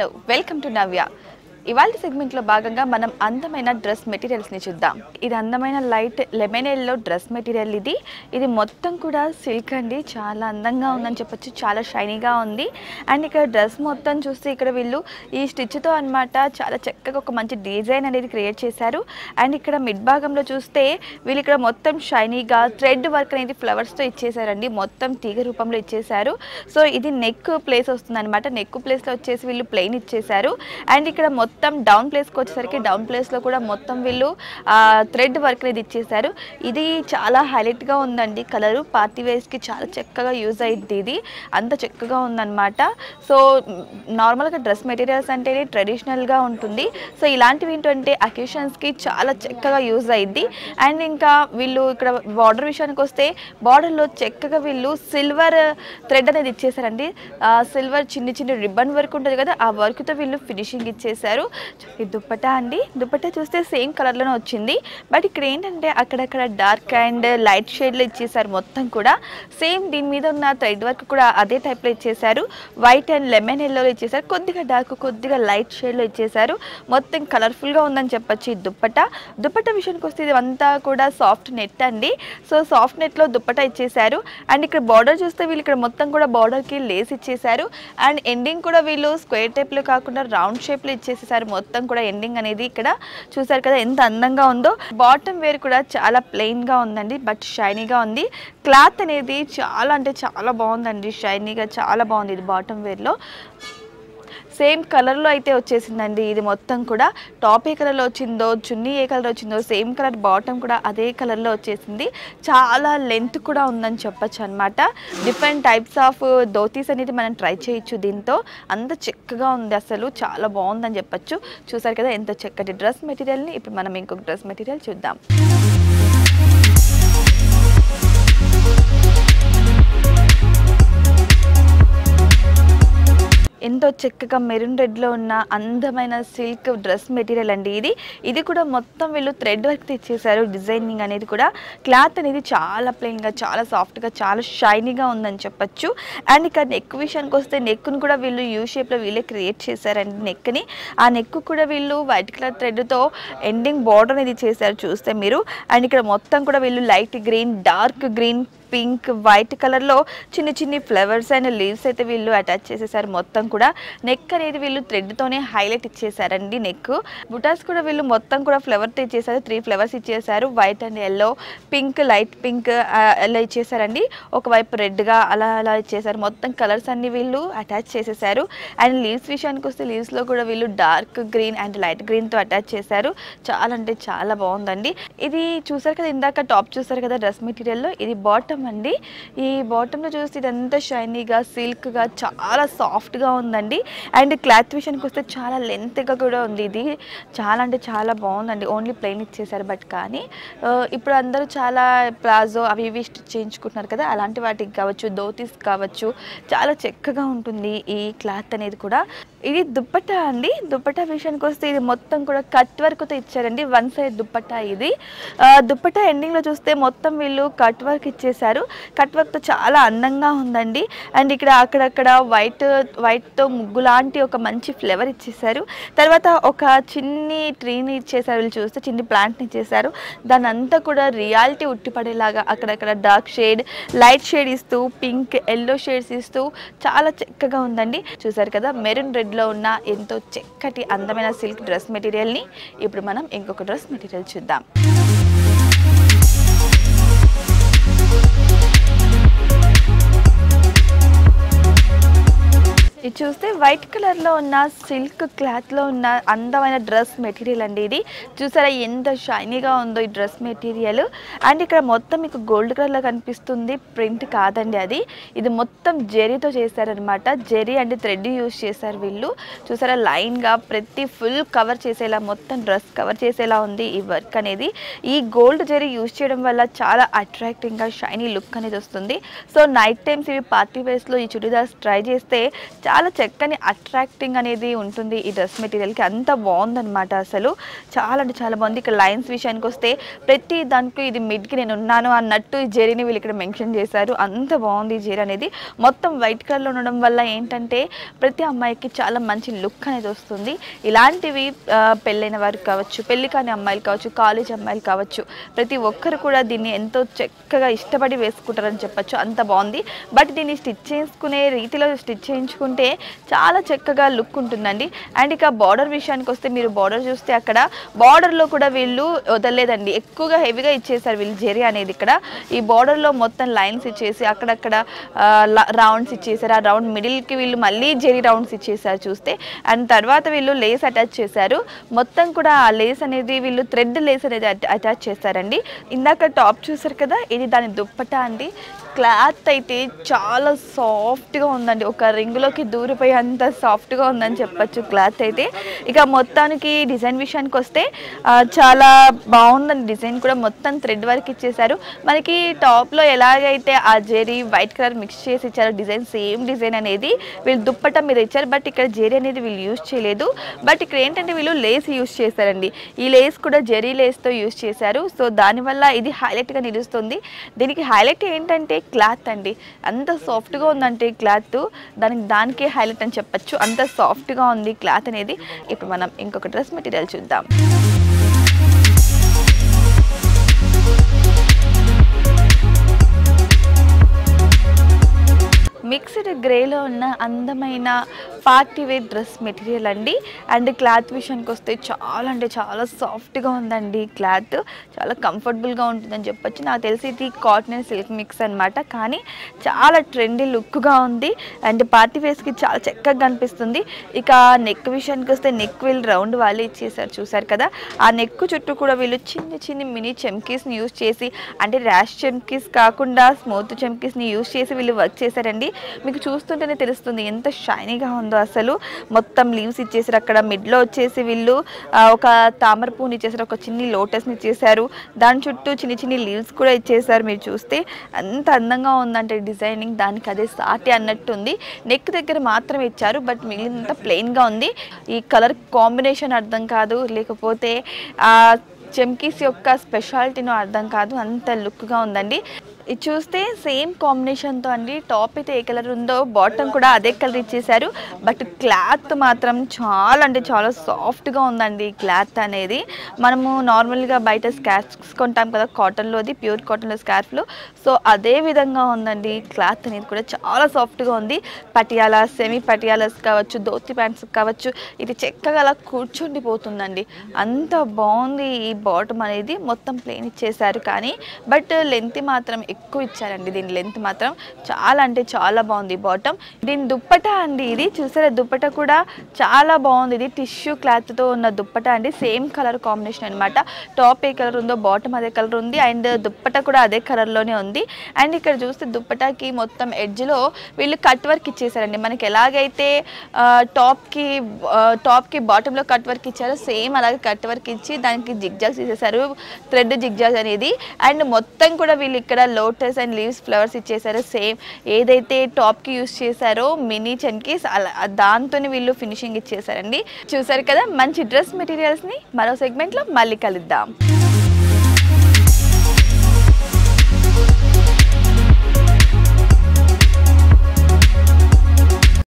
Hello welcome to నవ్య. ఇవాళ సెగ్మెంట్లో భాగంగా మనం అందమైన డ్రెస్ మెటీరియల్స్ని చూద్దాం. ఇది అందమైన light lemon yellow dress material. ఇది మొత్తం కూడా సిల్క్ అండి. చాలా అందంగా ఉందని చెప్పొచ్చు. చాలా షైనీగా ఉంది. అండ్ ఇక్కడ డ్రెస్ మొత్తం చూస్తే ఇక్కడ వీళ్ళు ఈ స్టిచ్తో అనమాట చాలా చక్కగా ఒక మంచి డిజైన్ అనేది క్రియేట్ చేశారు. అండ్ ఇక్కడ మిడ్ భాగంలో చూస్తే వీళ్ళు ఇక్కడ మొత్తం షైనీగా థ్రెడ్ వర్క్ అనేది ఫ్లవర్స్తో ఇచ్చేసారండి. మొత్తం తీగ రూపంలో ఇచ్చేసారు. సో ఇది నెక్ ప్లేస్ వస్తుంది అనమాట. నెక్ ప్లేస్లో వచ్చేసి వీళ్ళు ప్లెయిన్ ఇచ్చేసారు. అండ్ ఇక్కడ మొత్తం డౌన్ ప్లేస్కి వచ్చేసరికి డౌన్ ప్లేస్లో కూడా మొత్తం వీళ్ళు థ్రెడ్ వర్క్ అనేది ఇచ్చేసారు. ఇది చాలా హైలైట్గా ఉందండి. కలరు పార్టీ వేర్స్కి చాలా చక్కగా యూజ్ అయ్యిద్ది. ఇది అంత చక్కగా ఉందన్నమాట. సో నార్మల్గా డ్రెస్ మెటీరియల్స్ అంటేనే ట్రెడిషనల్గా ఉంటుంది. సో ఇలాంటివి ఏంటంటే అకేషన్స్కి చాలా చక్కగా యూజ్ అయ్యిద్ది. అండ్ ఇంకా వీళ్ళు ఇక్కడ బార్డర్ విషయానికి వస్తే బార్డర్లో చక్కగా వీళ్ళు సిల్వర్ థ్రెడ్ అనేది ఇచ్చేసారండి. సిల్వర్ చిన్న చిన్న రిబ్బన్ వర్క్ ఉంటుంది కదా, ఆ వర్క్తో వీళ్ళు ఫినిషింగ్ ఇచ్చేసారు. ఈ దుప్పటా అండి, దుప్పటా చూస్తే సేమ్ కలర్లోనే వచ్చింది. బట్ ఇక్కడ ఏంటంటే అక్కడక్కడ డార్క్ అండ్ లైట్ షేడ్లో ఇచ్చేసారు. మొత్తం కూడా సేమ్ దీని మీద ఉన్న థ్రెడ్ వర్క్ కూడా అదే టైప్లో ఇచ్చేసారు. వైట్ అండ్ లెమన్ ఎల్లోలో ఇచ్చేసారు. కొద్దిగా డార్క్ కొద్దిగా లైట్ షేడ్లో ఇచ్చేసారు. మొత్తం కలర్ఫుల్గా ఉందని చెప్పొచ్చు ఈ దుప్పటా. దుప్పటా విషయానికి వస్తే ఇది అంతా కూడా సాఫ్ట్ నెట్ అండి. సో సాఫ్ట్ నెట్లో దుప్పటా ఇచ్చేసారు. అండ్ ఇక్కడ బార్డర్ చూస్తే వీళ్ళు ఇక్కడ మొత్తం కూడా బార్డర్కి లేస్ ఇచ్చేసారు. అండ్ ఎండింగ్ కూడా వీళ్ళు స్క్వేర్ టైప్లో కాకుండా రౌండ్ షేప్లో ఇచ్చేసేసారు. మొత్తం కూడా ఎండింగ్ అనేది ఇక్కడ చూసారు కదా ఎంత అందంగా ఉందో. బాటమ్ వేర్ కూడా చాలా ప్లెయిన్గా ఉందండి, బట్ షైనీగా ఉంది. క్లాత్ అనేది చాలా అంటే చాలా బాగుందండి. షైనీగా చాలా బాగుంది. ఇది బాటమ్ వేర్లో సేమ్ కలర్లో అయితే వచ్చేసిందండి. ఇది మొత్తం కూడా టాప్ ఏ కలర్లో వచ్చిందో, చున్నీ ఏ కలర్ వచ్చిందో సేమ్ కలర్ బాటమ్ కూడా అదే కలర్లో వచ్చేసింది. చాలా లెంత్ కూడా ఉందని చెప్పచ్చు అనమాట. డిఫరెంట్ టైప్స్ ఆఫ్ ధోతీస్ అనేది మనం ట్రై చేయొచ్చు దీంతో. అంత చక్కగా ఉంది, అసలు చాలా బాగుందని చెప్పచ్చు. చూసారు కదా ఎంత చక్కటి డ్రెస్ మెటీరియల్ని. ఇప్పుడు మనం ఇంకొక డ్రెస్ మెటీరియల్ చూద్దాం. ఎంతో చక్కగా మెరూన్ రెడ్లో ఉన్న అందమైన సిల్క్ డ్రెస్ మెటీరియల్ అండి. ఇది కూడా మొత్తం వీళ్ళు థ్రెడ్ వర్క్ ఇచ్చేసారు. డిజైనింగ్ అనేది కూడా క్లాత్ అనేది చాలా ప్లెయిన్గా చాలా సాఫ్ట్గా చాలా షైనీగా ఉందని చెప్పచ్చు. అండ్ ఇక్కడ నెక్ విషయానికి వస్తే నెక్ను కూడా వీళ్ళు యూ షేప్లో వీళ్ళే క్రియేట్ చేశారండి నెక్ని. ఆ నెక్ కూడా వీళ్ళు వైట్ కలర్ థ్రెడ్తో ఎండింగ్ బార్డర్ అనేది చేశారు చూస్తే మీరు. అండ్ ఇక్కడ మొత్తం కూడా వీళ్ళు light green, dark green, pink, white కలర్లో చిన్న చిన్ని ఫ్లవర్స్ అండ్ లీవ్స్ అయితే వీళ్ళు అటాచ్ చేసేసారు. మొత్తం కూడా నెక్ అనేది వీళ్ళు థ్రెడ్తోనే హైలైట్ ఇచ్చేసారండి. నెక్ బుటాస్ కూడా వీళ్ళు మొత్తం కూడా ఫ్లవర్తో ఇచ్చేసారు. 3 ఫ్లవర్స్ ఇచ్చేసారు. White and yellow, pink, light pink అలా ఇచ్చేసారండి. ఒకవైపు రెడ్గా అలా అలా ఇచ్చేసారు. మొత్తం కలర్స్ అన్ని వీళ్ళు అటాచ్ చేసేసారు. అండ్ లీవ్స్ విషయానికి వస్తే లీవ్స్లో కూడా వీళ్ళు డార్క్ గ్రీన్ అండ్ లైట్ గ్రీన్తో అటాచ్ చేశారు. చాలా అంటే చాలా బాగుందండి. ఇది చూసారు కదా, ఇందాక టాప్ చూసారు కదా డ్రెస్ మెటీరియల్లో, ఇది బాటమ్ అండి. ఈ బాటంలో చూస్తే ఇదంతా షైనీగా సిల్క్గా చాలా సాఫ్ట్గా ఉందండి. అండ్ క్లాత్ విషయానికి వస్తే చాలా లెంత్గా కూడా ఉంది. ఇది చాలా అంటే చాలా బాగుందండి. ఓన్లీ ప్లెయిన్ ఇచ్చేసారు. బట్ కానీ ఇప్పుడు అందరూ చాలా ప్లాజో అవి ఇవి స్టిచ్ చేయించుకుంటున్నారు కదా, అలాంటి వాటికి కావచ్చు, ధోతీస్ కావచ్చు, చాలా చక్కగా ఉంటుంది ఈ క్లాత్ అనేది కూడా. ఇది దుప్పట్టా అండి. దుప్పట్టా విషయానికి వస్తే ఇది మొత్తం కూడా కట్ వర్క్తో ఇచ్చారండి. 1 సైడ్ దుప్పట్టా ఇది. దుప్పట్టా ఎండింగ్లో చూస్తే మొత్తం వీళ్ళు కట్ వర్క్ ఇచ్చేసారు. కట్ వర్క్తో చాలా అందంగా ఉందండి. అండ్ ఇక్కడ అక్కడక్కడ వైట్తో ముగ్గు లాంటి ఒక మంచి ఫ్లేవర్ ఇచ్చేసారు. తర్వాత ఒక చిన్ని ట్రీని ఇచ్చేసారు. వీళ్ళు చూస్తే చిన్ని ప్లాంట్ని ఇచ్చేసారు. దాని అంతా కూడా రియాలిటీ ఉట్టిపడేలాగా అక్కడక్కడ డార్క్ షేడ్, లైట్ షేడ్ ఇస్తూ, పింక్, ఎల్లో షేడ్స్ ఇస్తూ చాలా చక్కగా ఉందండి. చూసారు కదా మెరూన్ రెడ్లో ఉన్న ఎంతో చక్కటి అందమైన సిల్క్ డ్రెస్ మెటీరియల్ని. ఇప్పుడు మనం ఇంకొక డ్రెస్ మెటీరియల్ చూద్దాం. ఇది చూస్తే వైట్ కలర్లో ఉన్న సిల్క్ క్లాత్లో ఉన్న అందమైన డ్రెస్ మెటీరియల్ అండి. ఇది చూసారా ఎంత షైనీగా ఉందో ఈ డ్రెస్ మెటీరియల్. అండ్ ఇక్కడ మొత్తం మీకు గోల్డ్ కలర్లో కనిపిస్తుంది, ప్రింట్ కాదండి అది. ఇది మొత్తం జెరీతో చేశారనమాట. జెరీ అండ్ థ్రెడ్ యూజ్ చేశారు వీళ్ళు. చూసారా లైన్గా ప్రతి ఫుల్ కవర్ చేసేలా, మొత్తం డ్రెస్ కవర్ చేసేలా ఉంది ఈ వర్క్ అనేది. ఈ గోల్డ్ జెరీ యూజ్ చేయడం వల్ల చాలా అట్రాక్టింగ్గా షైనీ లుక్ అనేది వస్తుంది. సో నైట్ టైమ్స్ ఇవి పార్టీ వేస్లో ఈ చుడిదార్స్ ట్రై చేస్తే చాలా చక్కని అట్రాక్టింగ్ అనేది ఉంటుంది ఈ డ్రెస్ మెటీరియల్కి. అంత బాగుందనమాట. అసలు చాలా అంటే చాలా బాగుంది. ఇక్కడ లైన్స్ విషయానికి వస్తే ప్రతి దాంట్లో ఇది మిడ్కి నేను ఉన్నాను అన్నట్టు ఈ జెరీని వీళ్ళు ఇక్కడ మెన్షన్ చేశారు. అంత బాగుంది ఈ జెరీ అనేది. మొత్తం వైట్ కలర్లో ఉండడం వల్ల ఏంటంటే ప్రతి అమ్మాయికి చాలా మంచి లుక్ అనేది వస్తుంది. ఇలాంటివి పెళ్ళైన వారికి కావచ్చు, పెళ్లి కాని అమ్మాయిలు కావచ్చు, కాలేజ్ అమ్మాయిలు కావచ్చు, ప్రతి ఒక్కరు కూడా దీన్ని ఎంతో చక్కగా ఇష్టపడి వేసుకుంటారని చెప్పచ్చు. అంత బాగుంది. బట్ దీన్ని స్టిచ్ చేసుకునే రీతిలో స్టిచ్ చేయించుకుంటే చాలా చక్కగా లుక్ ఉంటుందండి. అండ్ ఇక బార్డర్ విషయానికి వస్తే మీరు బార్డర్ చూస్తే అక్కడ బార్డర్లో కూడా వీళ్ళు వదలలేదండి, ఎక్కువగా హెవీగా ఇచ్చేసారు వీళ్ళు జెరీ అనేది. ఇక్కడ ఈ బార్డర్లో మొత్తం లైన్స్ ఇచ్చేసి అక్కడక్కడ రౌండ్స్ ఇచ్చేసారు. ఆ రౌండ్ మిడిల్కి వీళ్ళు మళ్ళీ జెరీ రౌండ్స్ ఇచ్చేసారు చూస్తే. అండ్ తర్వాత వీళ్ళు లేస్ అటాచ్ చేశారు. మొత్తం కూడా ఆ లేస్ అనేది వీళ్ళు థ్రెడ్ లేస్ అనేది అటాచ్ చేస్తారండి. ఇందాక టాప్ చూసారు కదా, ఇది దాని దుప్పటా అండి. క్లాత్ అయితే చాలా సాఫ్ట్గా ఉందండి. ఒక రింగులోకి దూరిపోయి అంత సాఫ్ట్గా ఉందని చెప్పచ్చు క్లాత్ అయితే. ఇక మొత్తానికి డిజైన్ విషయానికి వస్తే చాలా బాగుందండి. డిజైన్ కూడా మొత్తం థ్రెడ్ వర్క్ ఇచ్చేసారు. మనకి టాప్లో ఎలాగైతే ఆ జెరీ వైట్ కలర్ మిక్స్ చేసి ఇచ్చారు డిజైన్, సేమ్ డిజైన్ అనేది వీళ్ళు దుప్పటా మీద ఇచ్చారు. బట్ ఇక్కడ జెరీ అనేది వీళ్ళు యూజ్ చేయలేదు. బట్ ఇక్కడ ఏంటంటే వీళ్ళు లేస్ యూజ్ చేశారండి. ఈ లేస్ కూడా జెరీ లేస్తో యూజ్ చేశారు. సో దానివల్ల ఇది హైలైట్గా నిలుస్తుంది. దీనికి హైలైట్ ఏంటంటే క్లాత్ అండి. అంత సాఫ్ట్గా ఉందంటే క్లాత్ దానికే హైలైట్ అని చెప్పచ్చు. అంత సాఫ్ట్గా ఉంది క్లాత్ అనేది. ఇప్పుడు మనం ఇంకొక డ్రెస్ మెటీరియల్ చూద్దాం. మిక్స్డ్ గ్రేలో ఉన్న అందమైన పార్టీ వేర్ డ్రెస్ మెటీరియల్ అండి. అండ్ క్లాత్ విషయానికి వస్తే చాలా అంటే చాలా సాఫ్ట్గా ఉందండి. క్లాత్ చాలా కంఫర్టబుల్గా ఉంటుందని చెప్పొచ్చు. నాకు తెలిసి ఇది కాటన్ అండ్ సిల్క్ మిక్స్ అనమాట. కానీ చాలా ట్రెండీ లుక్గా ఉంది. అండ్ పార్టీ వేర్స్కి చాలా చక్కగా కనిపిస్తుంది. ఇక నెక్ విషయానికి వస్తే నెక్ వీళ్ళు రౌండ్ వాళ్ళే ఇచ్చేసారు చూసారు కదా. ఆ నెక్ చుట్టూ కూడా వీళ్ళు చిన్న చిన్న మినీ చెమ్కీస్ని యూజ్ చేసి, అంటే ర్యాష్ చెమ్కీస్ కాకుండా స్మూత్ చెమ్కీస్ని యూజ్ చేసి వీళ్ళు వర్క్ చేశారండి. మీకు చూస్తుంటేనే తెలుస్తుంది ఎంత షైనీగా ఉందో. అసలు మొత్తం లీవ్స్ ఇచ్చేసారు. అక్కడ మిడ్లో వచ్చేసి వీళ్ళు ఒక తామర పువ్వుని ఇచ్చేసారు, ఒక చిన్ని లోటస్ని ఇచ్చేసారు. దాని చుట్టూ చిన్ని చిన్ని లీవ్స్ కూడా ఇచ్చేసారు. మీరు చూస్తే అంత అందంగా ఉందంటే డిజైనింగ్ దానికి అదే సాటి అన్నట్టుంది. నెక్ దగ్గర మాత్రమే ఇచ్చారు, బట్ మిగిలినంత ప్లెయిన్గా ఉంది. ఈ కలర్ కాంబినేషన్ అర్థం కాదు, లేకపోతే చెమ్కీస్ యొక్క స్పెషాలిటీనో అర్థం కాదు. అంత లుక్గా ఉందండి. ఇది చూస్తే సేమ్ కాంబినేషన్తో అండి. టాప్ అయితే ఏ కలర్ ఉందో బాటమ్ కూడా అదే కలర్ ఇచ్చేసారు. బట్ క్లాత్ మాత్రం చాలా అంటే చాలా సాఫ్ట్గా ఉందండి క్లాత్ అనేది. మనము నార్మల్గా బయట స్కార్ఫ్స్ కొంటాం కదా కాటన్లోది, ప్యూర్ కాటన్లో స్కార్ఫ్లో. సో అదే విధంగా ఉందండి క్లాత్ అనేది కూడా చాలా సాఫ్ట్గా ఉంది. పటియాలా, సెమీ పటియాలాస్ కావచ్చు, ధోతి ప్యాంట్స్ కావచ్చు, ఇది చక్కగా అలా కూర్చుండిపోతుందండి. అంత బాగుంది ఈ బాటమ్ అనేది. మొత్తం ప్లెయిన్ ఇచ్చేసారు కానీ బట్ లెంత్ మాత్రం ఎక్కువ ఇచ్చారండి. దీని లెంత్ మాత్రం చాలా అంటే చాలా బాగుంది బాటమ్. దీని దుప్పటా అండి, ఇది చూసారా దుప్పటా కూడా చాలా బాగుంది. ఇది టిష్యూ క్లాత్తో ఉన్న దుప్పటా అండి. సేమ్ కలర్ కాంబినేషన్ అనమాట. టాప్ ఏ కలర్ ఉందో బాటమ్ అదే కలర్ ఉంది. అండ్ దుప్పటా కూడా అదే కలర్లోనే ఉంది. అండ్ ఇక్కడ చూస్తే దుప్పటాకి మొత్తం ఎడ్జ్లో వీళ్ళు కట్ వర్క్ ఇచ్చేసారండి. మనకి ఎలాగైతే టాప్కి బాటంలో కట్ వర్క్ ఇచ్చారో సేమ్ అలాగే కట్ వర్క్ ఇచ్చి దానికి జిగ్జాగ్స్ ఇచ్చేసారు, థ్రెడ్ జిగ్జాగ్ అనేది. అండ్ మొత్తం కూడా వీళ్ళు ఇక్కడ లోటస్ అండ్ లీవ్స్ ఫ్లవర్స్ ఇచ్చేసారు. సేమ్ ఏదైతే టాప్కి యూస్ చేశారో మినీ చమ్కీస్ అలా దాంతోనే వీళ్ళు ఫినిషింగ్ ఇచ్చేసారండి. చూసారు కదా, మంచి డ్రెస్ మెటీరియల్స్ని మరో సెగ్మెంట్లో మళ్ళీ కలుద్దాం.